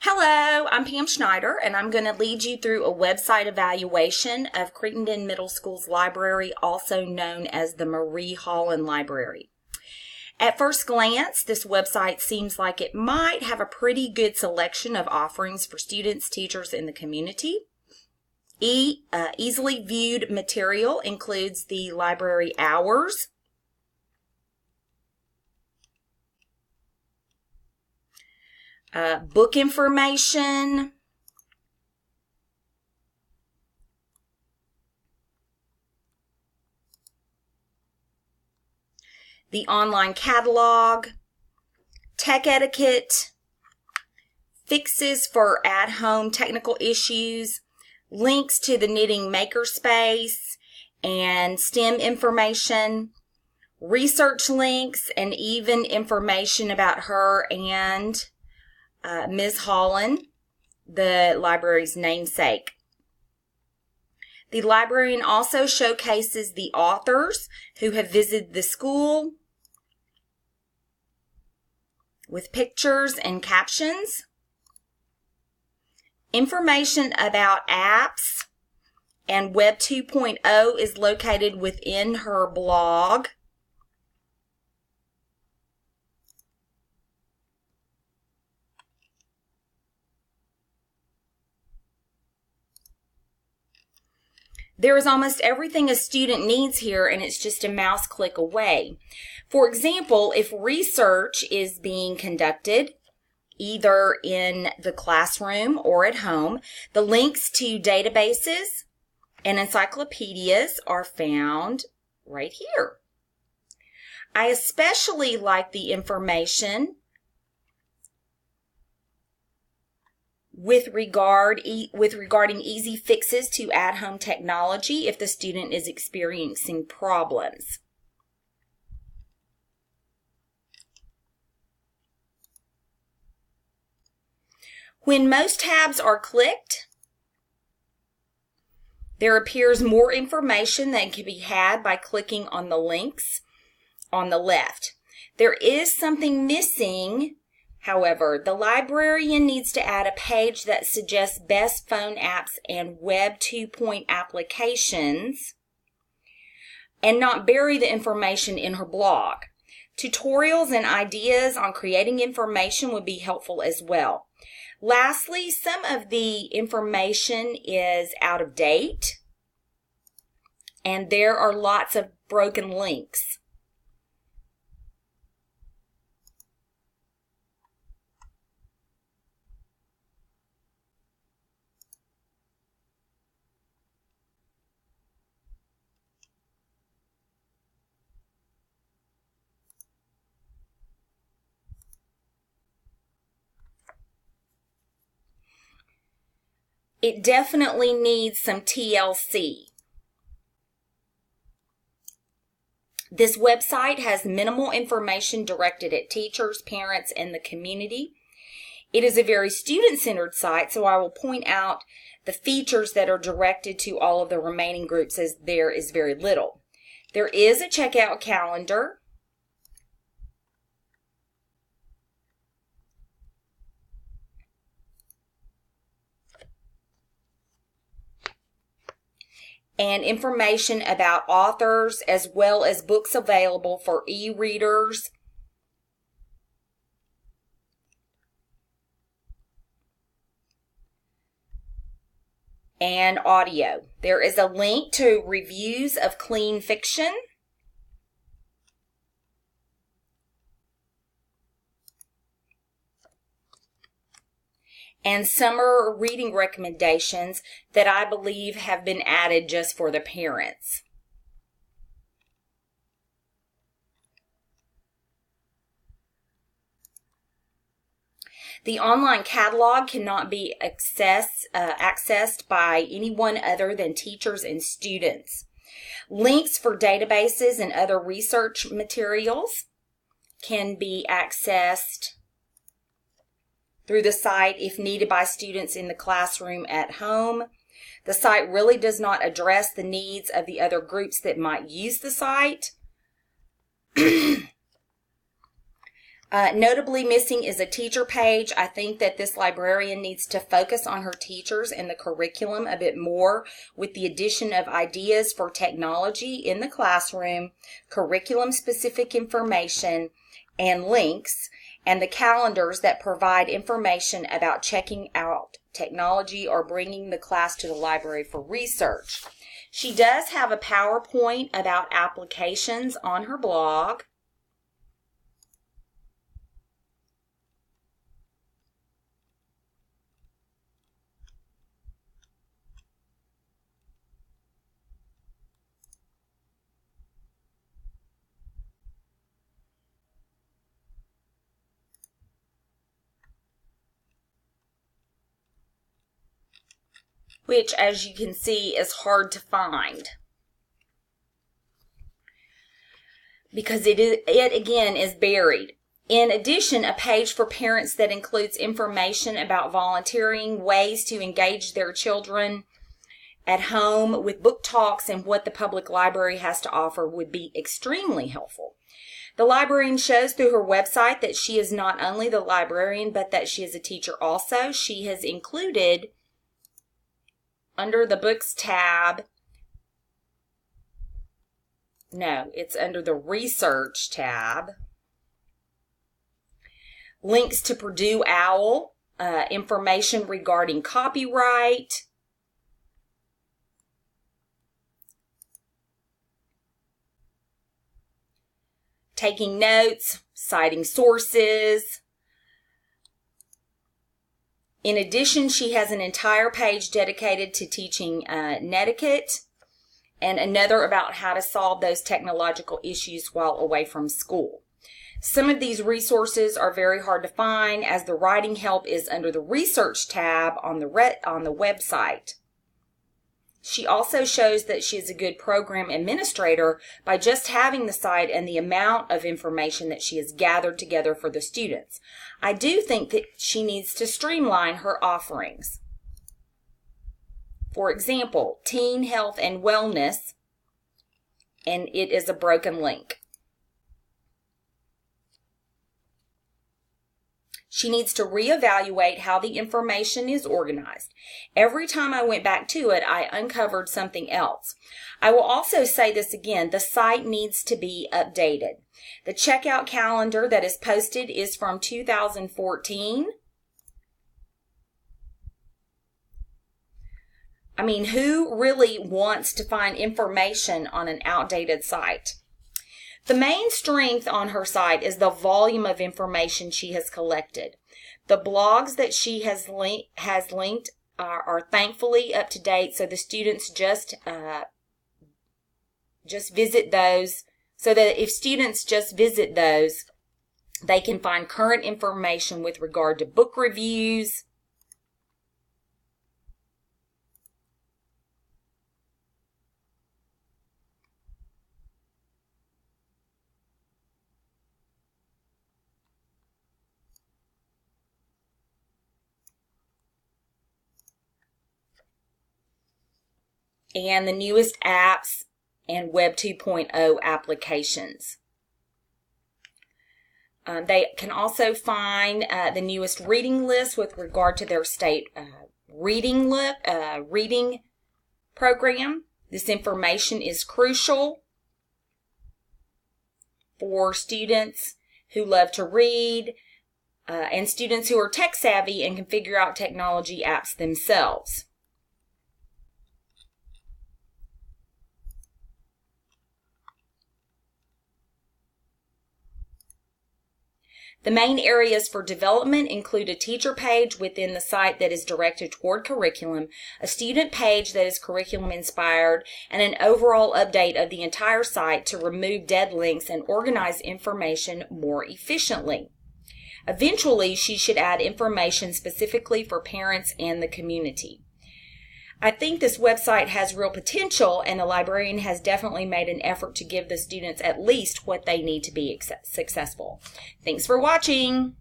Hello, I'm Pam Schneider, and I'm going to lead you through a website evaluation of Crittenden Middle School's library, also known as the Marie Holland Library. At first glance, this website seems like it might have a pretty good selection of offerings for students, teachers, and the community. Easily viewed material includes the library hours, book information, the online catalog, tech etiquette, fixes for at-home technical issues, links to the knitting makerspace and STEM information, research links, and even information about her and Ms. Holland, the library's namesake. The librarian also showcases the authors who have visited the school with pictures and captions. Information about apps and Web 2.0 is located within her blog. There is almost everything a student needs here, and it's just a mouse click away. For example, if research is being conducted, either in the classroom or at home, the links to databases and encyclopedias are found right here. I especially like the information regarding easy fixes to at-home technology if the student is experiencing problems. When most tabs are clicked, there appears more information that can be had by clicking on the links on the left. There is something missing. However, the librarian needs to add a page that suggests best phone apps and Web 2.0 applications and not bury the information in her blog. Tutorials and ideas on creating information would be helpful as well. Lastly, some of the information is out of date, and there are lots of broken links. It definitely needs some TLC. This website has minimal information directed at teachers, parents, and the community. It is a very student-centered site, so I will point out the features that are directed to all of the remaining groups, as there is very little. There is a checkout calendar. And information about authors as well as books available for e-readers and audio. There is a link to reviews of clean fiction. And summer reading recommendations that I believe have been added just for the parents. The online catalog cannot be accessed by anyone other than teachers and students. Links for databases and other research materials can be accessed through the site if needed by students in the classroom at home. The site really does not address the needs of the other groups that might use the site. Notably missing is a teacher page. I think that this librarian needs to focus on her teachers and the curriculum a bit more with the addition of ideas for technology in the classroom, curriculum-specific information, and links, and the calendars that provide information about checking out technology or bringing the class to the library for research. She does have a PowerPoint about applications on her blog. Which, as you can see, is hard to find because it again is buried. In addition, a page for parents that includes information about volunteering, ways to engage their children at home with book talks, and what the public library has to offer would be extremely helpful. The librarian shows through her website that she is not only the librarian, but that she is a teacher also. She has included, under the books tab, no, it's under the research tab, links to Purdue OWL, information regarding copyright, taking notes, citing sources. In addition, she has an entire page dedicated to teaching netiquette and another about how to solve those technological issues while away from school. Some of these resources are very hard to find, as the writing help is under the research tab on the website. She also shows that she is a good program administrator by just having the site and the amount of information that she has gathered together for the students. I do think that she needs to streamline her offerings. For example, teen health and wellness, and it is a broken link. She needs to reevaluate how the information is organized. Every time I went back to it, I uncovered something else. I will also say this again, the site needs to be updated. The checkout calendar that is posted is from 2014. I mean, who really wants to find information on an outdated site? The main strength on her site is the volume of information she has collected. The blogs that she has linked are thankfully up to date, so the students just visit those, so that if students just visit those, they can find current information with regard to book reviews, and the newest apps and Web 2.0 applications. They can also find the newest reading list with regard to their state reading program. This information is crucial for students who love to read and students who are tech savvy and can figure out technology apps themselves. The main areas for development include a teacher page within the site that is directed toward curriculum, a student page that is curriculum inspired, and an overall update of the entire site to remove dead links and organize information more efficiently. Eventually, she should add information specifically for parents and the community. I think this website has real potential, and the librarian has definitely made an effort to give the students at least what they need to be successful. Thanks for watching.